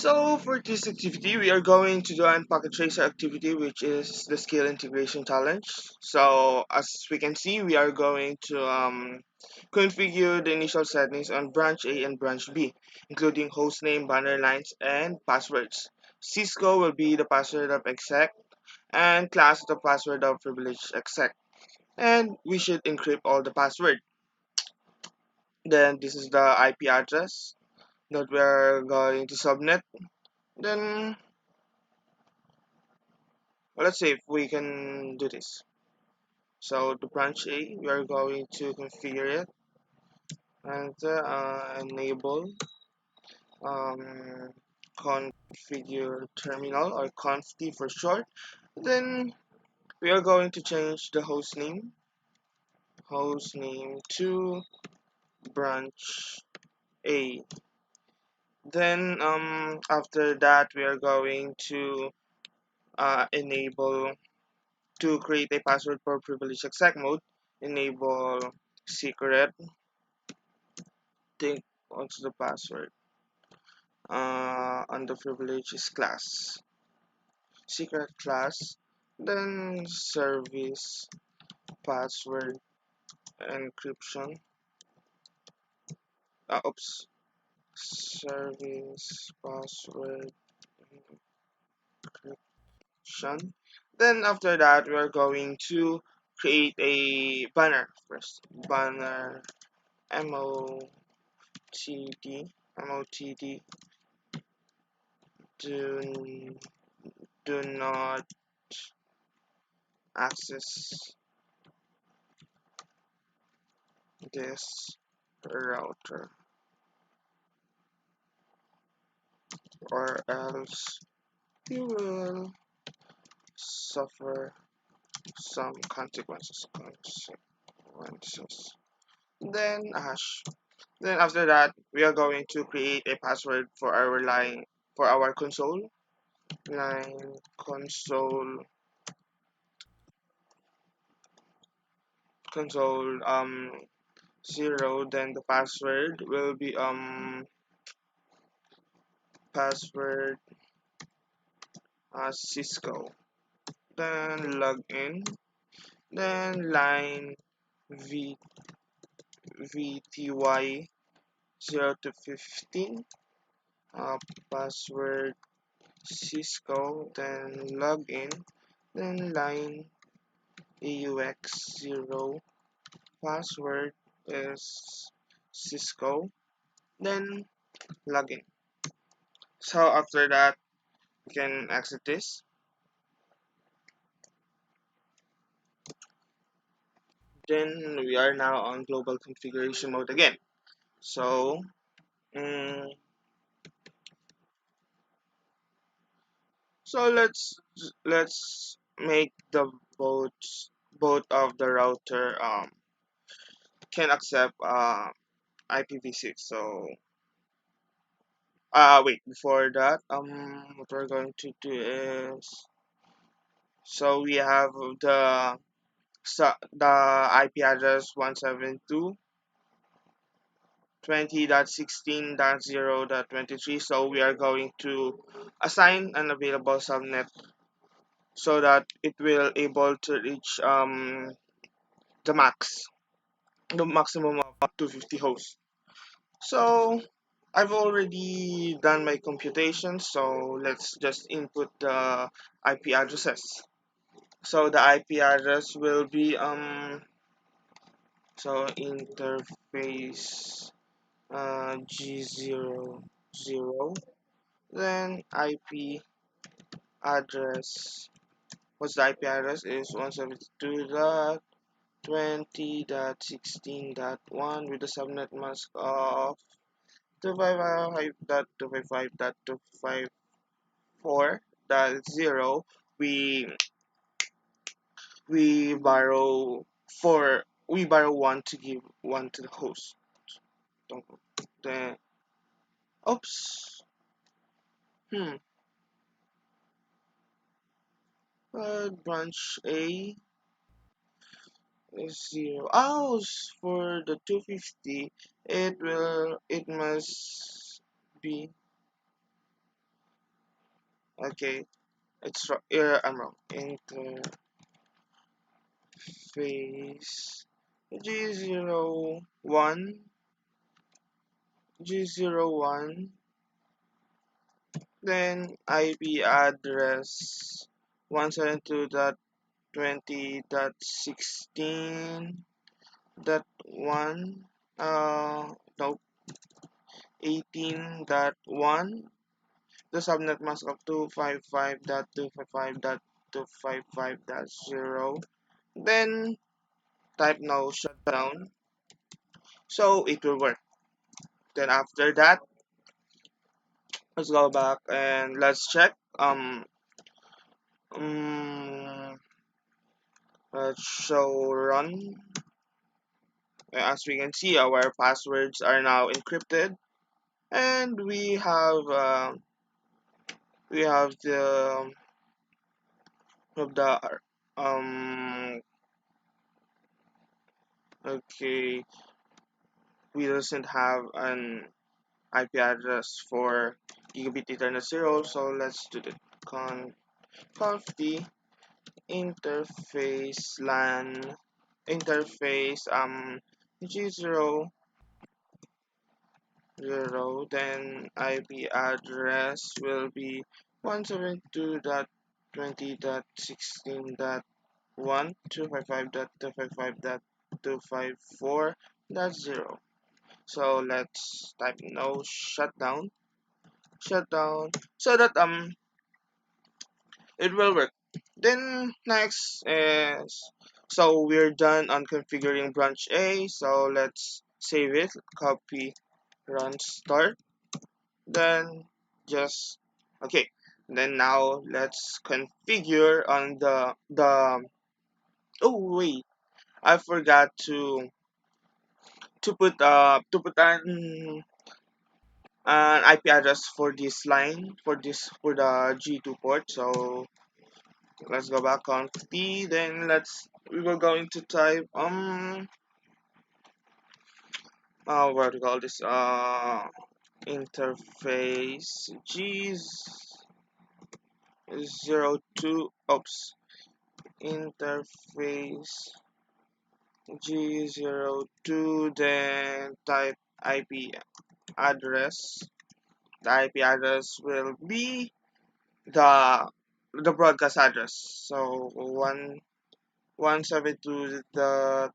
So for this activity, we are going to do an packet tracer activity, which is the skill integration challenge. So as we can see, we are going to configure the initial settings on branch A and branch B, including hostname, banner lines, and passwords. Cisco will be the password of exec, and class the password of privileged exec. And we should encrypt all the password. Then this is the IP address that we are going to subnet. Then let's see if we can do this. So the branch A, we are going to configure it and enable um, configure terminal or conft for short. Then we are going to change the host name to branch A. Then after that we are going to enable to create a password for privileged exec mode. Enable secret. Think what's the password? Underprivileged is class. Secret class. Then service password encryption. Oops. Service password encryption. Then after that, we are going to create a banner first. Banner motd do do not access this router or else you will suffer some consequences. Then hash. Then after that, we are going to create a password for our line for our line console 0. Then the password will be password Cisco. Then login. Then line v vty 0 to 15. Password Cisco. Then login. Then line AUX 0. Password is Cisco. Then login. So after that, we can exit this. Then we are now on global configuration mode again. So, mm, so let's make the both of the router can accept IPv6. So, wait, before that, what we're going to do is so we have the IP address 172.20.16.0.23. So we are going to assign an available subnet so that it will able to reach the maximum of 250 hosts. So I've already done my computation, so let's just input the IP addresses. So the IP address will be so interface G00, then IP address. What's the IP address is 172.20.16.1 with the subnet mask of 255.255.254.0. We borrow one to give one to the host. Don't then oops. Hmm. Branch A is 0. Oh, for the 250, it must be Okay, I'm wrong. Interface G01 G01, then IP address 172.20.16.1, no, 18.1. The subnet mask of 255.255.255.0. Then type no shutdown, so it will work. Then after that, let's go back and let's check. Um, let's show run. As we can see, our passwords are now encrypted, and we have the um okay, we doesn't have an IP address for gigabit Ethernet 0, so let's do the conf interface LAN interface G00, then IP address will be 172.20.16.1, 255.255.254.0. So let's type no shutdown, so that it will work. Then next is, so we're done on configuring branch A, so let's save it, copy, run start, then just okay. Then now let's configure on the oh wait, I forgot to put an IP address for this line, for the G2 port. So let's go back on T. Then we were going to type what do you call this, interface G02, oops, interface G02, then type IP address. The IP address will be the broadcast address. So 172 the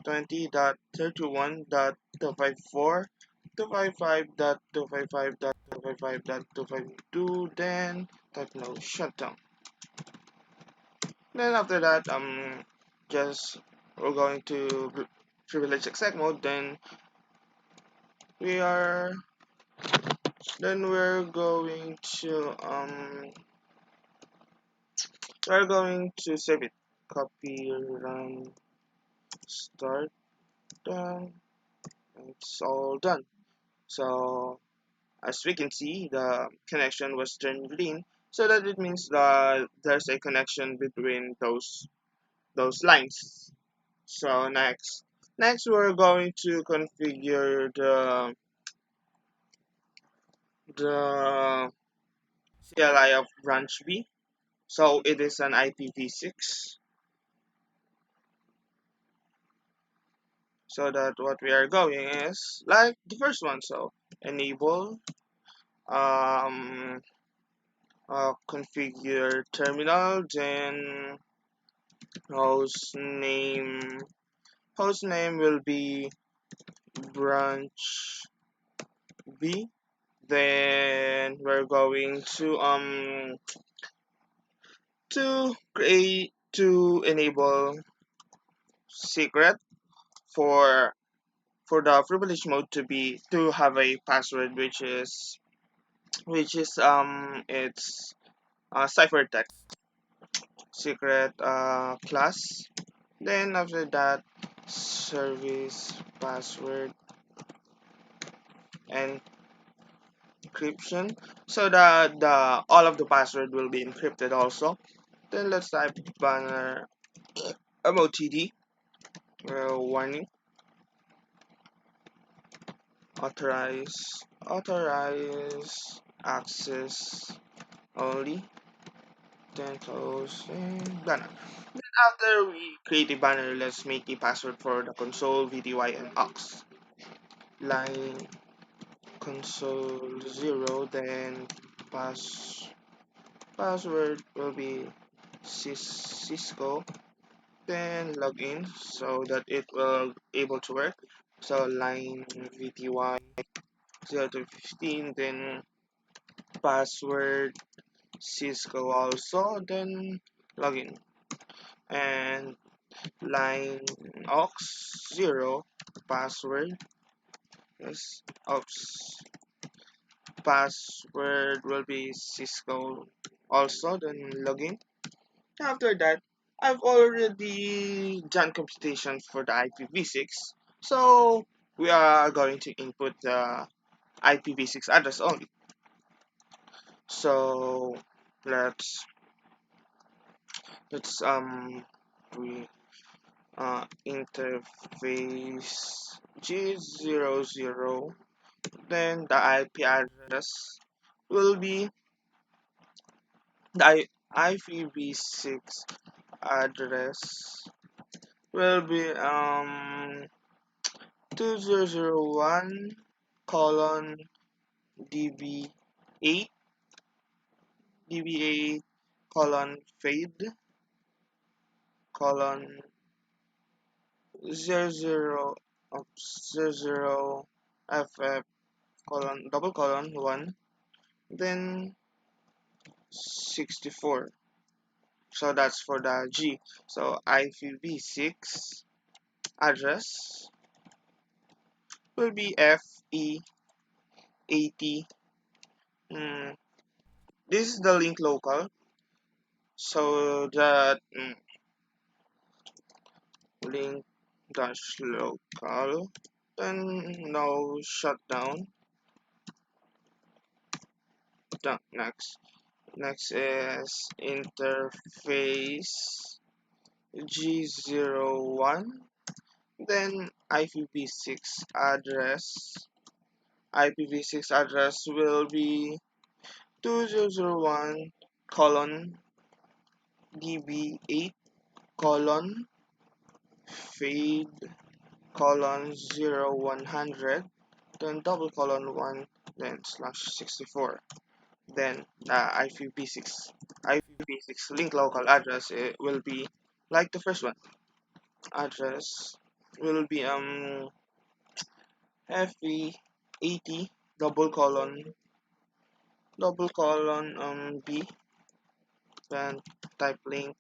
20.32.1.255.255.255.252, then type no shutdown. Then after that, just we're going to privilege exec mode. We are we're going to save it. Copy, run, start, done. It's all done. So as we can see, the connection was turned green, so that it means that there's a connection between those lines. So next we're going to configure the CLI of branch B. So it is an IPv6. So that what we are going is like the first one. So enable um configure terminal, then host name will be branch B. Then we're going to enable secret for the privilege mode to have a password, which is it's ciphertext secret class. Then after that, service password encryption, so the all of the password will be encrypted also. Then let's type banner motd warning, authorize access only, then close and banner. After we create a banner, let's make a password for the console, VTY, and aux. Line console 0, then password will be Cisco, then login so that it will able to work. So line VTY 0 to 15, then password Cisco also, then login. And line aux 0, password is ops password will be Cisco also, then login. After that, I've already done computations for the IPv6, so we are going to input the IPv6 address only. So let's let's we interface G00, then the IP address will be the IPv6 address will be 2001 colon db8 db8 colon fade colon 00 ff colon double colon 1, then 64. So that's for the G. So IPv6 address will be FE80. Mm, this is the link local. So that link dash local. Then no shutdown. Next. Next is interface G01. Then IPv6 address will be 2001 colon db8 colon fade colon 0100, then double colon 1, then slash 64. Then the IPv6 link local address, it will be like the first one. Address will be FE80 double colon B, then type link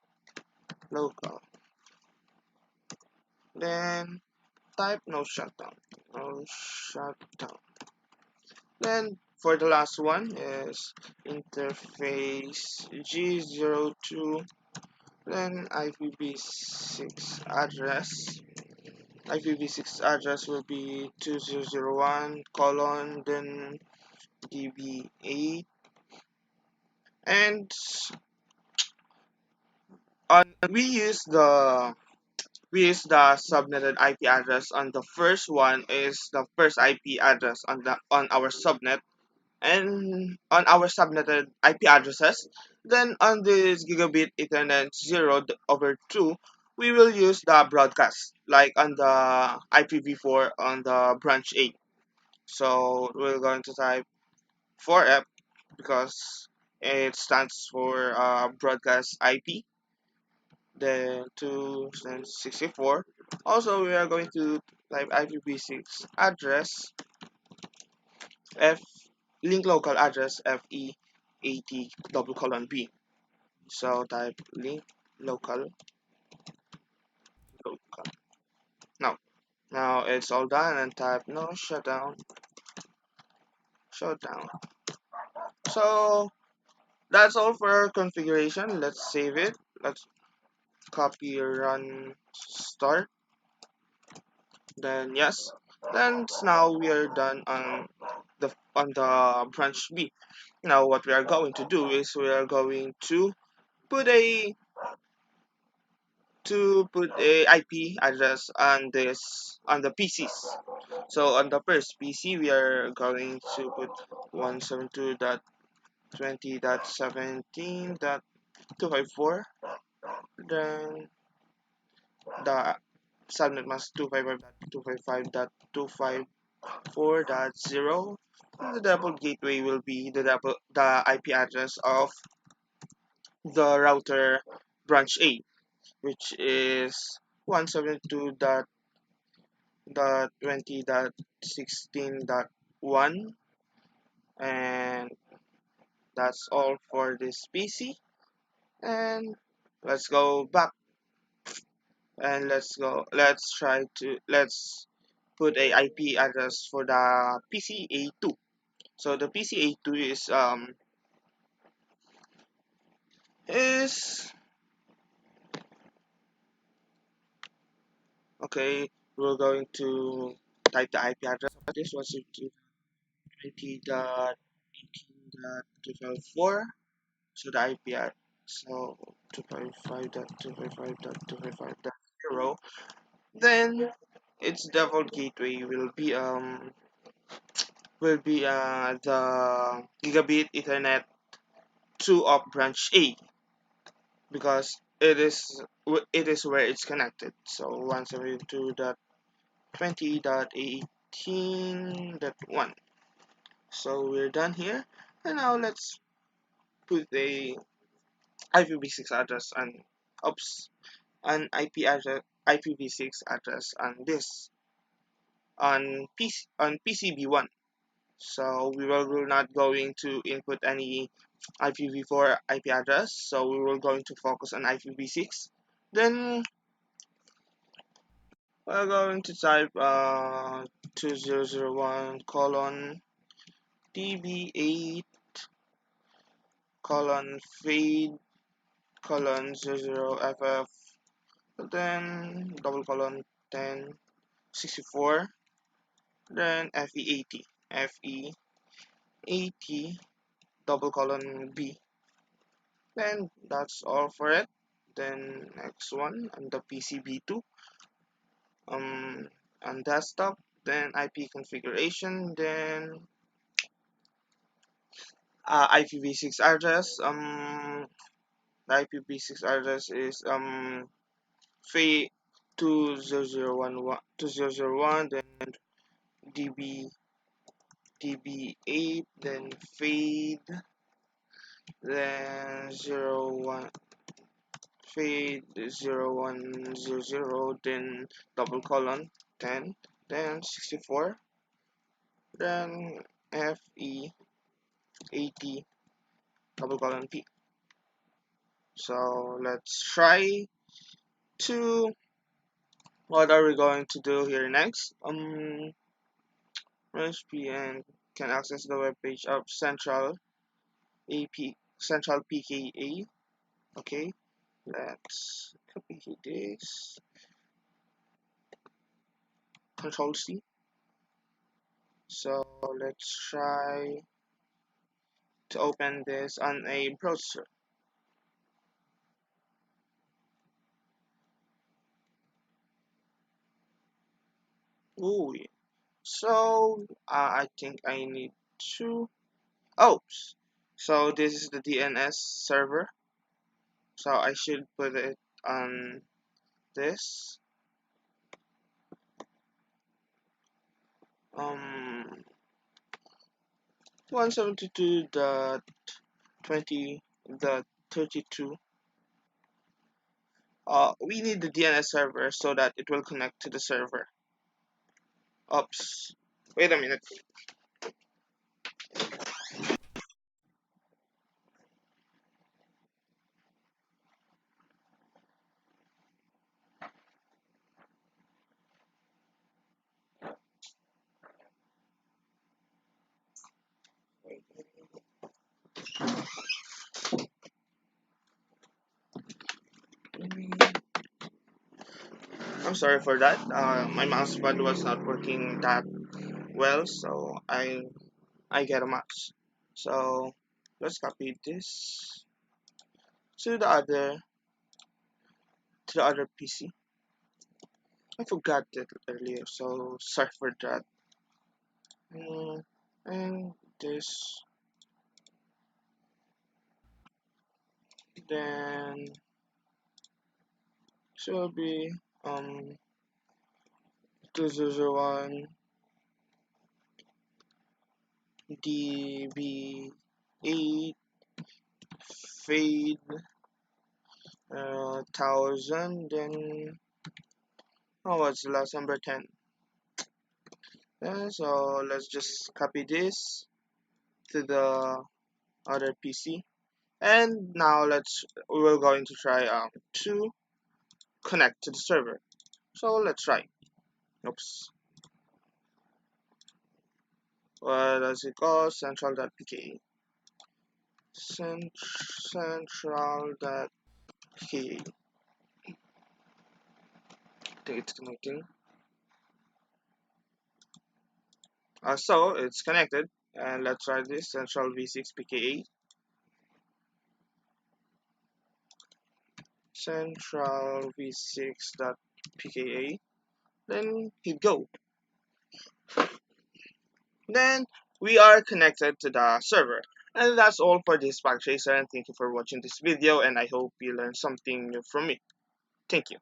local, then type no shutdown. Then for the last one is interface G02, then IPv6 address will be 2001 colon then db8, and we use the subnetted IP address. On the first one is the first IP address on our subnet, and on our subnetted IP addresses. Then on this gigabit Ethernet 0/2, we will use the broadcast, like on the IPv4 on the branch 8. So we're going to type 4F because it stands for broadcast IP, then 264. Also, we are going to type IPv6 address F link local address FE80 double colon B. So type link local. Now, now it's all done, and type no shutdown. So that's all for our configuration. Let's save it. Let's copy run start. Then yes. Then now we are done on the branch B. Now what we are going to do is we are going to put a to put a IP address on this on the PCs. So on the first PC, we are going to put 172.20.17.254. Then the subnet mask 255.255.254.0. The default gateway will be the IP address of the router branch A, which is 172.20.16.1, and that's all for this PC. And let's go back and let's put a IP address for the PCA2. So the PCA2 is okay. We're going to type the IP address of this 172.20.18.254. So the IP ad so 255.255.255.0. Then its default gateway will be the gigabit Ethernet 2 of branch A, because it is where it's connected. So 172.20.18.1. So we're done here, and now let's put a IPv6 address and oops an IP address IPv6 address on this on PCB1. So we're not going to input any IPv4 IP address, so we will going to focus on IPv6. Then we're going to type 2001 colon db8 colon fade colon 00ff, then double colon 1064, then fe80 double colon b. Then that's all for it. Then next one on the PCB2, on desktop, then IP configuration, then IPv6 address. The IPv6 address is fa 2001, then db8, then fade, then 01 fade 0100, then double colon 10, then 64, then fe80 double colon p. So let's try to what are we going to do here next. RSPN can access the web page of Central PKA. Okay, let's copy this. Control C. So let's try to open this on a browser. Ooh, yeah. So I think I need to. Oops. So this is the DNS server. So I should put it on this. Um, 172.20.32. We need the DNS server so that it will connect to the server. Oops. Wait a minute. I'm sorry for that. My mouse pad was not working that well, so I get a mouse. So let's copy this to the other to the other PC. I forgot it earlier, so sorry for that. Mm, and this, then should be 2001 DB8 fade 1000. Then what's the last number 10? Yeah, so let's just copy this to the other PC. And now we're going to try to connect to the server. So let's try. Oops. What does it call? Central.pk. Central.pk. I think it's connecting. So it's connected. And let's try this. Central v6 pka. Central v6.pka. Then hit go. Then we are connected to the server. And that's all for this pack tracer, and thank you for watching this video, and I hope you learned something new from me. Thank you.